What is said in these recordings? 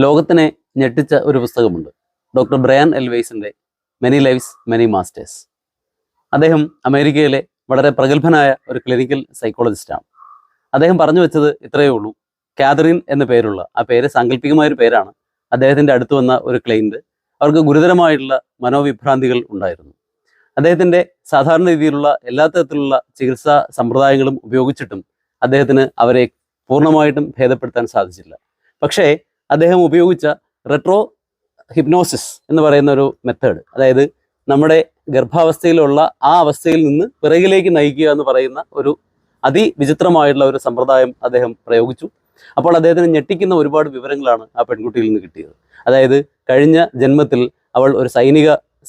ലോകത്തിനെ ഞെട്ടിച്ച ഒരു പുസ്തകമുണ്ട്. ഡോക്ടർ ബ്രയാൻ എൽ വെയ്സിൻ്റെ മെനി ലൈവ്സ് മെനി മാസ്റ്റേഴ്സ്. അദ്ദേഹം അമേരിക്കയിലെ വളരെ പ്രഗത്ഭനായ ഒരു ക്ലിനിക്കൽ സൈക്കോളജിസ്റ്റാണ്. അദ്ദേഹം പറഞ്ഞു വെച്ചത് ഇത്രയേ ഉള്ളൂ. കാതറിൻ എന്ന പേരുള്ള, ആ പേര് സാങ്കല്പികമായൊരു പേരാണ്. അദ്ദേഹത്തിൻ്റെ അടുത്ത് വന്ന ഒരു ക്ലയൻറ്റ്, അവർക്ക് ഗുരുതരമായിട്ടുള്ള മനോവിഭ്രാന്തികൾ ഉണ്ടായിരുന്നു. അദ്ദേഹത്തിൻ്റെ സാധാരണ രീതിയിലുള്ള എല്ലാ തരത്തിലുള്ള ചികിത്സാ സമ്പ്രദായങ്ങളും ഉപയോഗിച്ചിട്ടും അദ്ദേഹത്തിന് അവരെ പൂർണ്ണമായിട്ടും ഭേദപ്പെടുത്താൻ സാധിച്ചില്ല. പക്ഷേ അദ്ദേഹം ഉപയോഗിച്ച റെട്രോ ഹിപ്നോസിസ് എന്ന് പറയുന്ന ഒരു മെത്തേഡ്, അതായത് നമ്മുടെ ഗർഭാവസ്ഥയിലുള്ള ആ അവസ്ഥയിൽ നിന്ന് പിറകിലേക്ക് നയിക്കുക എന്ന് പറയുന്ന ഒരു അതിവിചിത്രമായിട്ടുള്ള ഒരു സമ്പ്രദായം അദ്ദേഹം പ്രയോഗിച്ചു. അപ്പോൾ അദ്ദേഹത്തിന് ഞെട്ടിക്കുന്ന ഒരുപാട് വിവരങ്ങളാണ് ആ പെൺകുട്ടിയിൽ നിന്ന് കിട്ടിയത്. അതായത് കഴിഞ്ഞ ജന്മത്തിൽ അവൾ ഒരു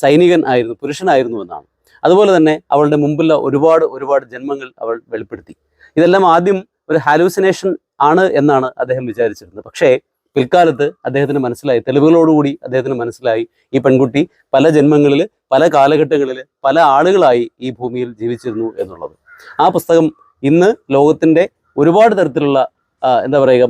സൈനികൻ ആയിരുന്നു, പുരുഷനായിരുന്നു എന്നാണ്. അതുപോലെ തന്നെ അവളുടെ മുമ്പുള്ള ഒരുപാട് ജന്മങ്ങൾ അവൾ വെളിപ്പെടുത്തി. ഇതെല്ലാം ആദ്യം ഒരു ഹാലൂസിനേഷൻ ആണ് എന്നാണ് അദ്ദേഹം വിചാരിച്ചിരുന്നത്. പക്ഷേ പിൽക്കാലത്ത് അദ്ദേഹത്തിന് മനസ്സിലായി, തെളിവുകളോടുകൂടി അദ്ദേഹത്തിന് മനസ്സിലായി, ഈ പെൺകുട്ടി പല ജന്മങ്ങളിൽ, പല കാലഘട്ടങ്ങളിൽ, പല ആളുകളായി ഈ ഭൂമിയിൽ ജീവിച്ചിരുന്നു എന്നുള്ളത്. ആ പുസ്തകം ഇന്ന് ലോകത്തിൻ്റെ ഒരുപാട് തരത്തിലുള്ള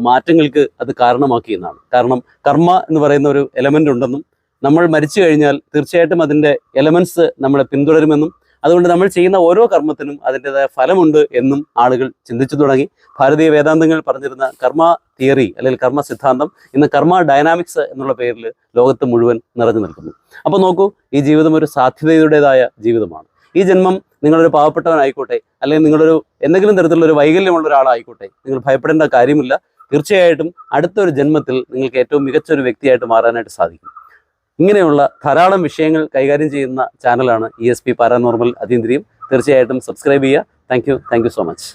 മാറ്റങ്ങൾക്ക് അത് കാരണമാക്കി എന്നാണ്. കാരണം കർമ്മ എന്ന് പറയുന്ന ഒരു എലമെൻ്റ് ഉണ്ടെന്നും നമ്മൾ മരിച്ചു കഴിഞ്ഞാൽ തീർച്ചയായിട്ടും അതിൻ്റെ എലമെൻറ്റ്സ് നമ്മളെ പിന്തുടരുമെന്നും അതുകൊണ്ട് നമ്മൾ ചെയ്യുന്ന ഓരോ കർമ്മത്തിനും അതിൻ്റെതായ ഫലമുണ്ട് എന്നും ആളുകൾ ചിന്തിച്ചു തുടങ്ങി. ഭാരതീയ വേദാന്തങ്ങൾ പറഞ്ഞിരുന്ന കർമ്മ തിയറി അല്ലെങ്കിൽ കർമ്മ സിദ്ധാന്തം ഇന്ന് കർമ്മ ഡൈനാമിക്സ് എന്നുള്ള പേരിൽ ലോകത്ത് മുഴുവൻ നിറഞ്ഞു നിൽക്കുന്നു. അപ്പോൾ നോക്കൂ, ഈ ജീവിതം ഒരു സാധ്യതയുടേതായ ജീവിതമാണ്. ഈ ജന്മം നിങ്ങളൊരു പാവപ്പെട്ടവനായിക്കോട്ടെ, അല്ലെങ്കിൽ നിങ്ങളൊരു എന്തെങ്കിലും തരത്തിലുള്ള ഒരു വൈകല്യമുള്ള ഒരാളായിക്കോട്ടെ, നിങ്ങൾ ഭയപ്പെടേണ്ട കാര്യമില്ല. തീർച്ചയായിട്ടും അടുത്തൊരു ജന്മത്തിൽ നിങ്ങൾക്ക് ഏറ്റവും മികച്ചൊരു വ്യക്തിയായിട്ട് മാറാനായിട്ട് സാധിക്കും. ഇങ്ങനെയുള്ള ധാരാളം വിഷയങ്ങൾ കൈകാര്യം ചെയ്യുന്ന ചാനലാണ് ESP പാരാനോർമൽ അതീന്ദ്രിയം. തീർച്ചയായിട്ടും സബ്സ്ക്രൈബ് ചെയ്യുക. Thank you so much.